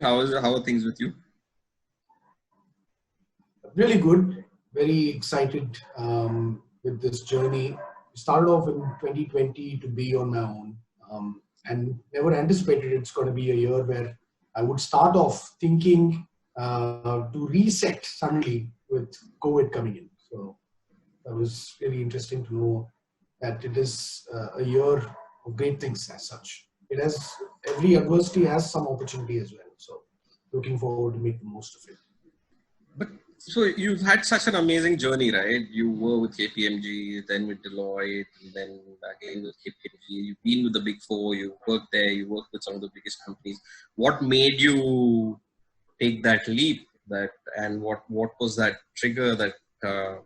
How are things with you? Really good, very excited with this journey. Started off in 2020 to be on my own, and never anticipated it's going to be a year where I would start off thinking to reset suddenly with COVID coming in. So that was really interesting to know that it is a year of great things as such. It has every adversity has some opportunity as well. So looking forward to make the most of it. But so you've had such an amazing journey, right? You were with KPMG, then with Deloitte, and then again with KPMG. You've been with the Big Four. You worked there. You worked with some of the biggest companies. What made you take that leap? And what was that trigger that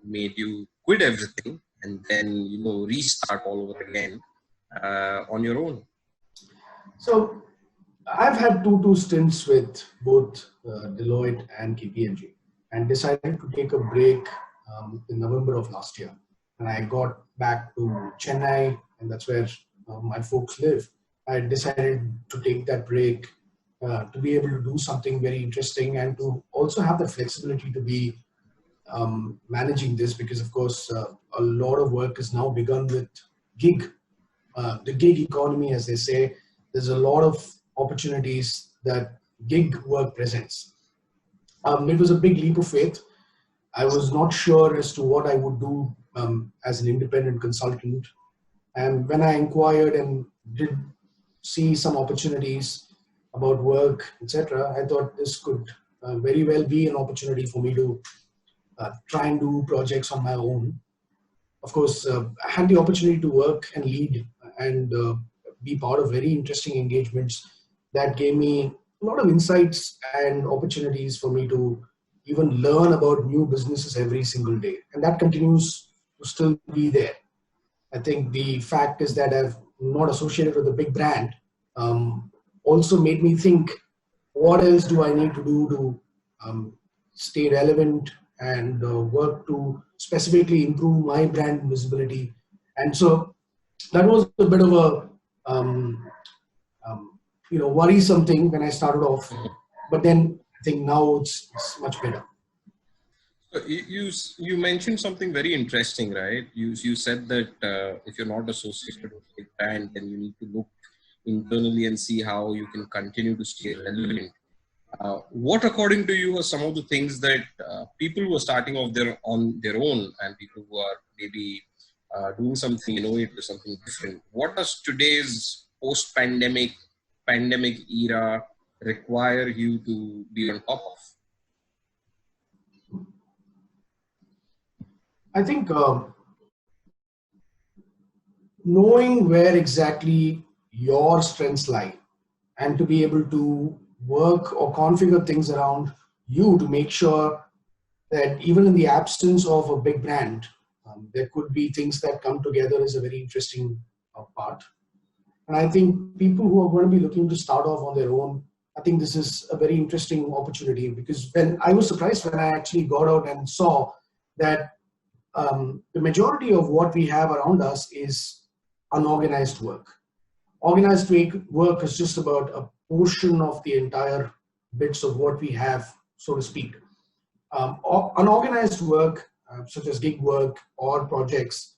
made you quit everything and then restart all over again on your own? So I've had two stints with both Deloitte and KPMG, and decided to take a break in November of last year. And I got back to Chennai, and that's where my folks live. I decided to take that break to be able to do something very interesting and to also have the flexibility to be managing this, because of course a lot of work is now begun with gig, the gig economy, as they say. There's a lot of opportunities that gig work presents. It was a big leap of faith. I was not sure as to what I would do as an independent consultant. And when I inquired and did see some opportunities about work, etc., I thought this could very well be an opportunity for me to try and do projects on my own. Of course, I had the opportunity to work and lead and be part of very interesting engagements that gave me a lot of insights and opportunities for me to even learn about new businesses every single day. And that continues to still be there. I think the fact is that I've not associated with a big brand also made me think, what else do I need to do to stay relevant and work to specifically improve my brand visibility. And so that was a bit of a worrisome thing when I started off, but then I think now it's much better. So you mentioned something very interesting, right? You said that if you're not associated with a brand, then you need to look internally and see how you can continue to stay relevant. What, according to you, are some of the things that people who are starting off on their own and people who are maybe doing something innovative, something different? What does today's post-pandemic era require you to be on top of? I think knowing where exactly your strengths lie and to be able to work or configure things around you to make sure that even in the absence of a big brand, there could be things that come together is a very interesting part. And I think people who are going to be looking to start off on their own, I think this is a very interesting opportunity, because when I was surprised when I actually got out and saw that the majority of what we have around us is unorganized work. Organized work is just about a portion of the entire bits of what we have, so to speak. Unorganized work, such as gig work or projects,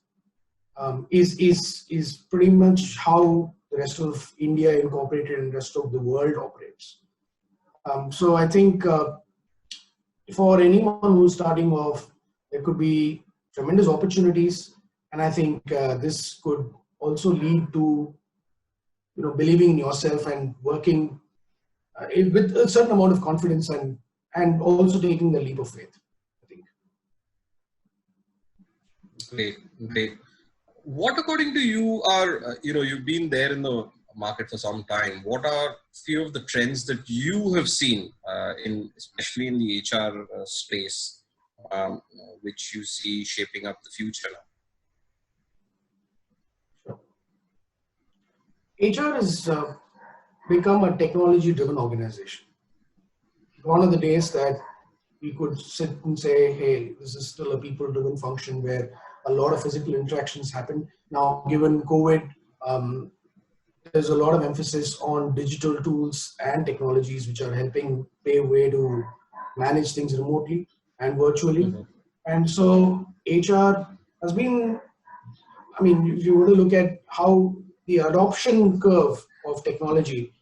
is pretty much how the rest of India Incorporated and the rest of the world operates. So I think for anyone who's starting off, there could be tremendous opportunities, and I think this could also lead to believing in yourself and working with a certain amount of confidence and also taking the leap of faith, I think. Great. What, according to you, are you've been there in the market for some time. What are few of the trends that you have seen especially in the HR space, which you see shaping up the future now? HR has become a technology-driven organization. Gone are the days that we could sit and say, hey, this is still a people-driven function where a lot of physical interactions happen. Now, given COVID, there's a lot of emphasis on digital tools and technologies which are helping pave way to manage things remotely and virtually. And so HR has been, I mean, if you were to look at how the adoption curve of technology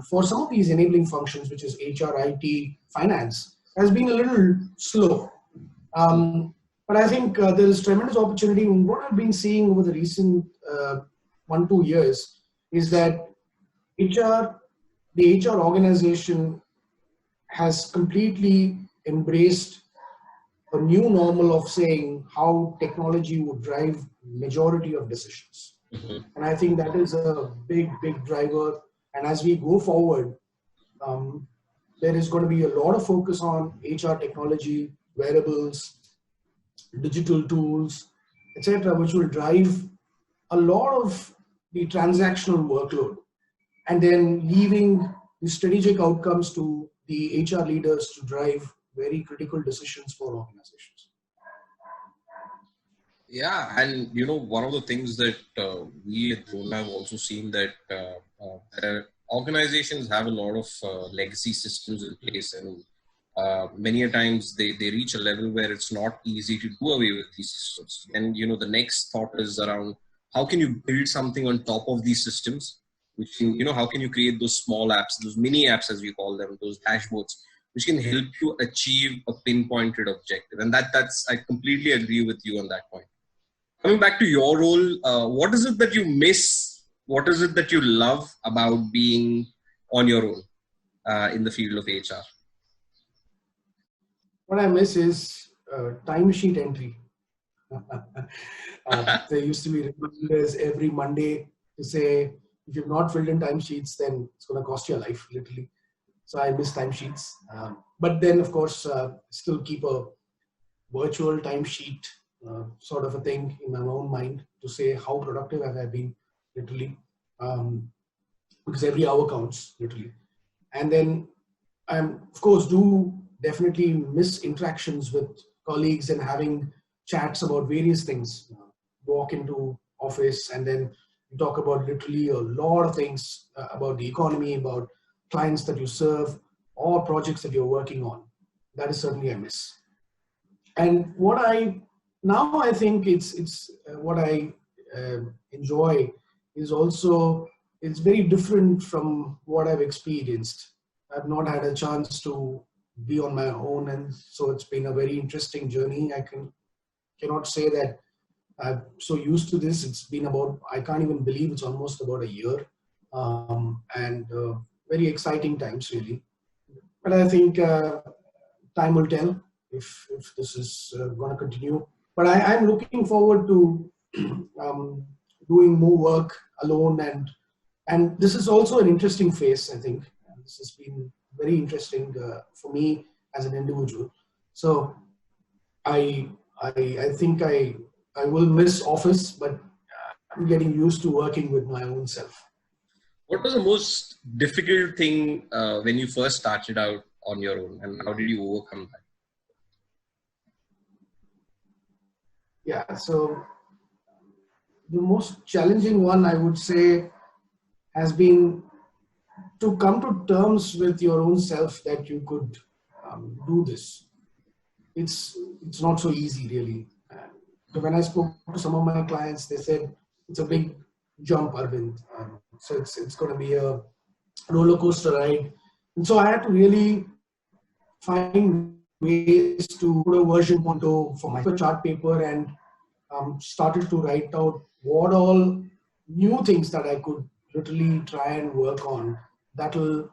for some of these enabling functions, which is HR, IT, finance, has been a little slow. But I think there is tremendous opportunity. What I've been seeing over the recent 1-2 years is that the HR organization has completely embraced a new normal of saying how technology would drive majority of decisions. And I think that is a big, big driver. And as we go forward, there is going to be a lot of focus on HR technology, wearables, digital tools, etc., which will drive a lot of the transactional workload, and then leaving the strategic outcomes to the HR leaders to drive very critical decisions for organizations. Yeah, and one of the things that we at Drona have also seen that organizations have a lot of legacy systems in place, and many a times they reach a level where it's not easy to do away with these systems. And the next thought is around how can you build something on top of these systems, which can, how can you create those small apps, those mini apps as we call them, those dashboards, which can help you achieve a pinpointed objective. And that's I completely agree with you on that point. Coming back to your role, what is it that you miss? What is it that you love about being on your own in the field of HR? What I miss is timesheet entry. There used to be reminders every Monday to say, if you've not filled in timesheets, then it's going to cost your life, literally. So I miss timesheets. But then, of course, still keep a virtual timesheet sort of a thing in my own mind to say how productive have I been, literally, because every hour counts, literally. And then I'm, of course, do definitely miss interactions with colleagues and having chats about various things. Walk into office and then you talk about literally a lot of things about the economy, about clients that you serve, or projects that you're working on. That is certainly a miss. And what I think it's what I enjoy is also, it's very different from what I've experienced. I've not had a chance to be on my own, and so it's been a very interesting journey. I cannot say that I'm so used to this. It's been about, I can't even believe it's almost about a year, and very exciting times, really. But I think time will tell if this is going to continue. But I'm looking forward to doing more work alone, and this is also an interesting phase. I think this has been very interesting for me as an individual. So I think I will miss office, but I'm getting used to working with my own self. What was the most difficult thing when you first started out on your own, and how did you overcome that? Yeah, so the most challenging one, I would say, has been to come to terms with your own self that you could do this. It's not so easy, really. So when I spoke to some of my clients, they said it's a big jump, Arvind. So it's going to be a roller coaster ride. And so I had to really find ways to put a version onto for my chart paper, and started to write out what all new things that I could literally try and work on that will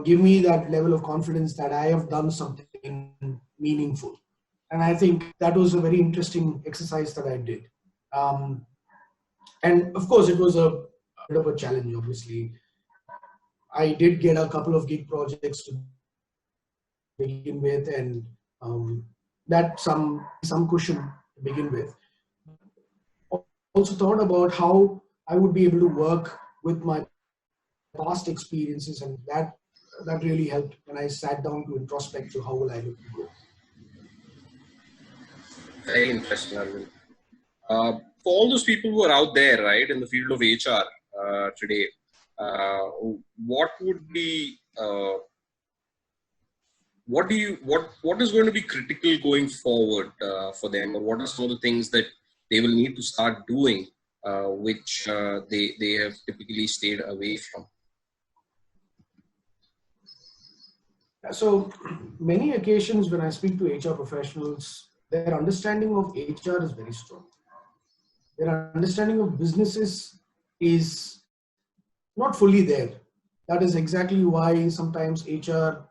give me that level of confidence that I have done something meaningful. And I think that was a very interesting exercise that I did. And of course, it was a bit of a challenge, obviously. I did get a couple of gig projects to begin with, and that some cushion to begin with. Also thought about how I would be able to work with my past experiences, and that really helped when I sat down to introspect to how will I look to grow. Very interesting, Arvind. For all those people who are out there, right, in the field of HR, today, what would be what is going to be critical going forward for them, or what are some of the things that they will need to start doing, which they have typically stayed away from? So many occasions when I speak to HR professionals, their understanding of HR is very strong. Their understanding of businesses is not fully there. That is exactly why sometimes HR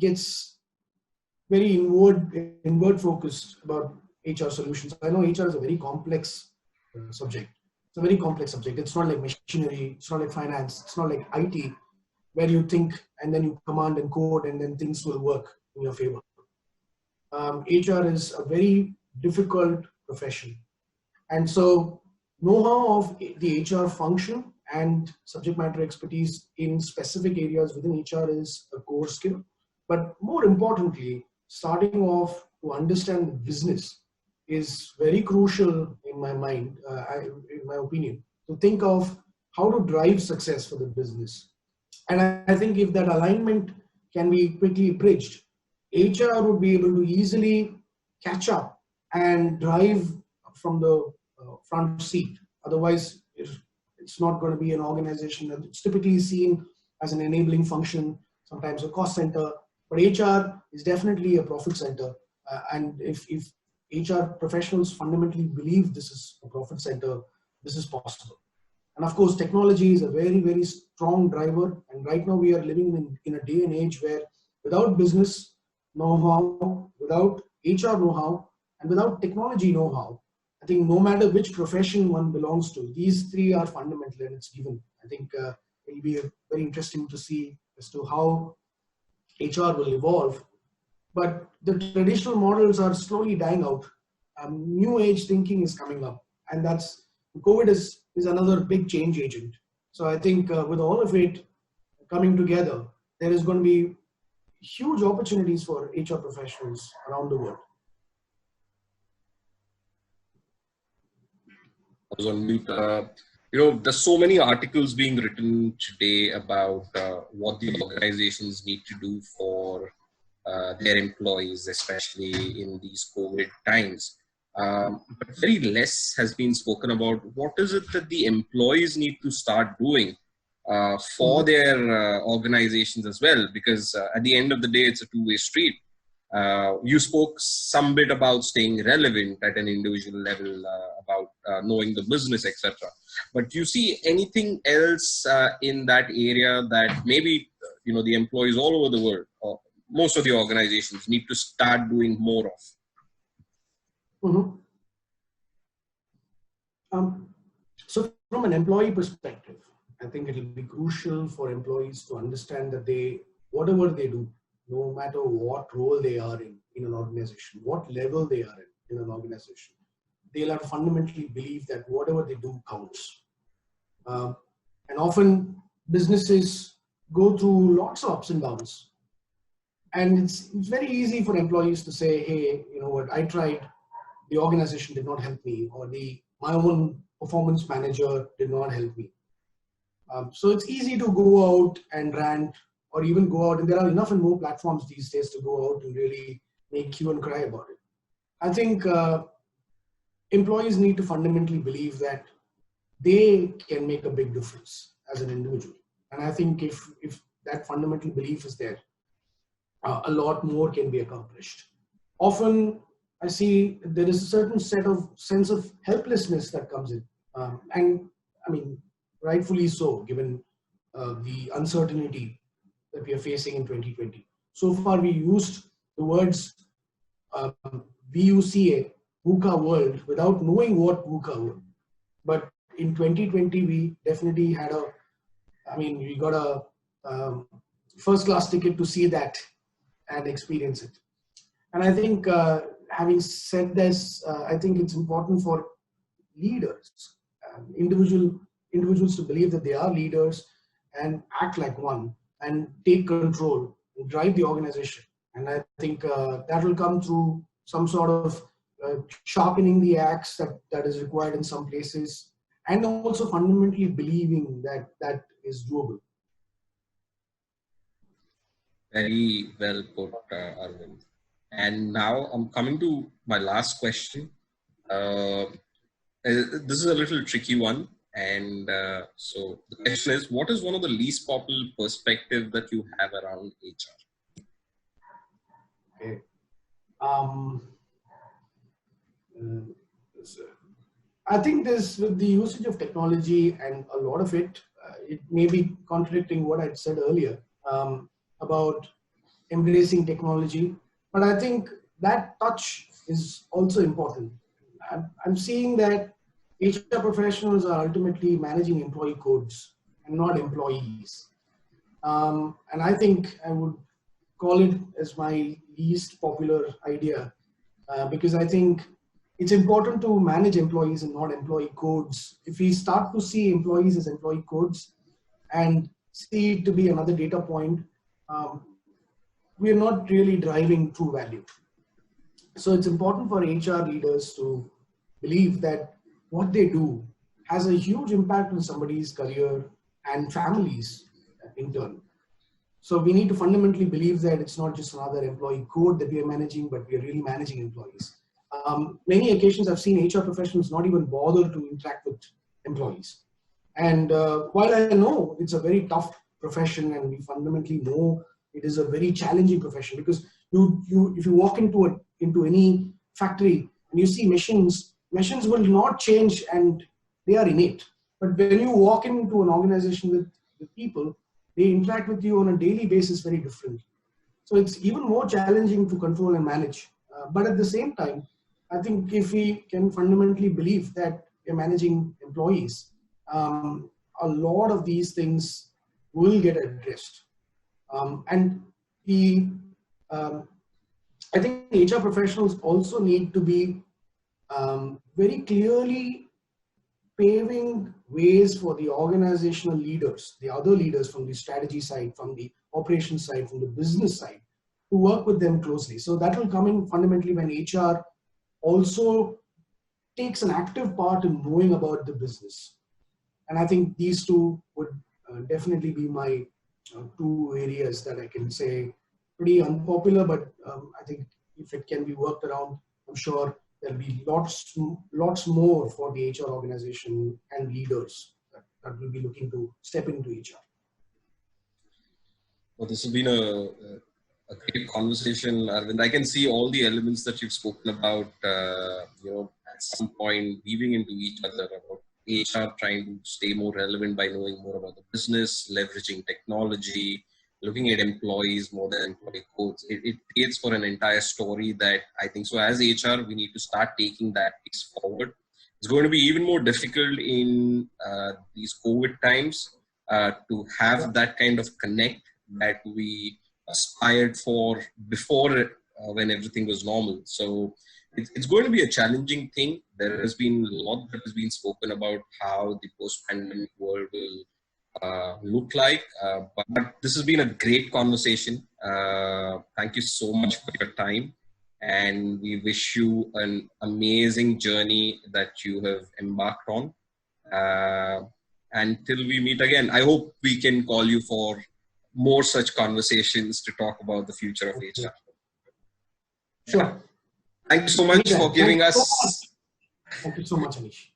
gets very inward focused about HR solutions. I know HR is a very complex subject. It's a very complex subject. It's not like machinery. It's not like finance. It's not like IT, where you think and then you command and code and then things will work in your favor. HR is a very difficult profession. And so know-how of the HR function and subject matter expertise in specific areas within HR is a core skill. But more importantly, starting off to understand the business is very crucial in my mind, in my opinion, to think of how to drive success for the business. And I think if that alignment can be quickly bridged, HR would be able to easily catch up and drive from the front seat. Otherwise, it's not going to be an organization that it's typically seen as an enabling function, sometimes a cost center. But HR is definitely a profit center. And if HR professionals fundamentally believe this is a profit center, this is possible. And of course, technology is a very, very strong driver. And right now we are living in a day and age where without business know-how, without HR know-how, and without technology know-how, I think no matter which profession one belongs to, these three are fundamental and it's given. I think it will be very interesting to see as to how HR will evolve. But the traditional models are slowly dying out. New age thinking is coming up, and that's COVID is another big change agent. So I think with all of it coming together, there is going to be huge opportunities for HR professionals around the world. I was on mute. There's so many articles being written today about what the organizations need to do for their employees, especially in these COVID times. But very less has been spoken about what is it that the employees need to start doing for their organizations as well, because at the end of the day, it's a two-way street. You spoke some bit about staying relevant at an individual level, about knowing the business, etc. But do you see anything else in that area that maybe the employees all over the world, or most of the organizations, need to start doing more of? So from an employee perspective, I think it will be crucial for employees to understand that whatever they do, no matter what role they are in an organization, what level they are in an organization, they'll have to fundamentally believe that whatever they do counts. And often businesses go through lots of ups and downs. And it's very easy for employees to say, hey, you know what, I tried, the organization did not help me, or my own performance manager did not help me. So it's easy to go out and rant, or even go out, and there are enough and more platforms these days to go out and really make you and cry about it. I think employees need to fundamentally believe that they can make a big difference as an individual. And I think if that fundamental belief is there, a lot more can be accomplished. Often I see there is a certain sense of helplessness that comes in. And I mean, rightfully so, given the uncertainty that we are facing in 2020. So far we used the words VUCA, VUCA world, without knowing what VUCA was. But in 2020, we definitely had we got a first class ticket to see that and experience it. And I think having said this, I think it's important for leaders, individuals to believe that they are leaders and act like one and take control and drive the organization. And I think that will come through some sort of sharpening the axe that is required in some places, and also fundamentally believing that that is doable. Very well put, Arvind. And now I'm coming to my last question. This is a little tricky one. And so the question is, what is one of the least popular perspective that you have around HR? Okay. I think this, with the usage of technology and a lot of it, it may be contradicting what I'd said earlier about embracing technology, but I think that touch is also important. I'm seeing that HR professionals are ultimately managing employee codes and not employees. And I think I would call it as my least popular idea because I think it's important to manage employees and not employee codes. If we start to see employees as employee codes and see it to be another data point, we are not really driving true value. So it's important for HR leaders to believe that what they do has a huge impact on somebody's career and families in turn. So we need to fundamentally believe that it's not just another employee code that we are managing, but we are really managing employees. Many occasions I've seen HR professionals not even bother to interact with employees. And while I know it's a very tough profession and we fundamentally know it is a very challenging profession, because if you walk into any factory and you see machines will not change and they are innate. But when you walk into an organization with people, they interact with you on a daily basis very differently. So it's even more challenging to control and manage. But at the same time, I think if we can fundamentally believe that we're managing employees, a lot of these things will get addressed. I think HR professionals also need to be very clearly paving ways for the organizational leaders, the other leaders from the strategy side, from the operations side, from the business side, to work with them closely. So that will come in fundamentally when HR also takes an active part in knowing about the business. And I think these two would definitely be my two areas that I can say pretty unpopular, but I think if it can be worked around, I'm sure there'll be lots more for the HR organization and leaders that will be looking to step into HR. Well, this has been a great conversation, Arvind. I can see all the elements that you've spoken about, at some point weaving into each other, about HR trying to stay more relevant by knowing more about the business, leveraging technology, looking at employees more than employee codes. It creates for an entire story that I think so as HR, we need to start taking that piece forward. It's going to be even more difficult in these COVID times to have that kind of connect that we aspired for before when everything was normal. So it's going to be a challenging thing. There has been a lot that has been spoken about how the post-pandemic world will look like. But this has been a great conversation. Thank you so much for your time. And we wish you an amazing journey that you have embarked on. Until we meet again, I hope we can call you for more such conversations to talk about the future of HR. Sure. Thank you so much for giving us. Thank you so much, Aneesh.